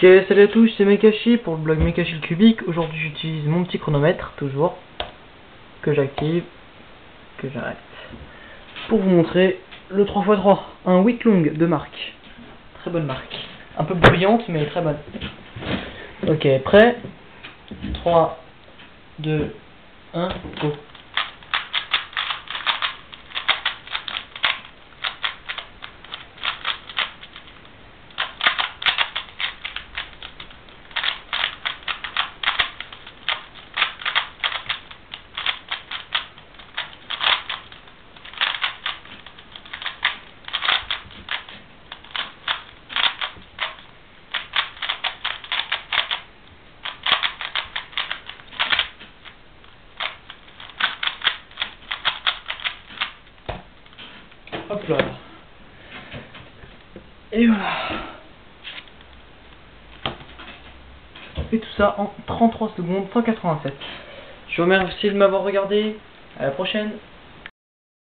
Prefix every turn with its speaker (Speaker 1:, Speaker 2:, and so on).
Speaker 1: Ok, salut à tous, c'est Mekashi pour le blog Mekashi le Cubique. Aujourd'hui j'utilise mon petit chronomètre, toujours, que j'active, que j'arrête, pour vous montrer le 3x3, un Wicklung de marque. Très bonne marque. Un peu bruyante mais très bonne. Ok, prêt? 3, 2, 1, go. Hop là. Et voilà. Et tout ça en 33 secondes, 187. Je vous remercie de m'avoir regardé. À la prochaine.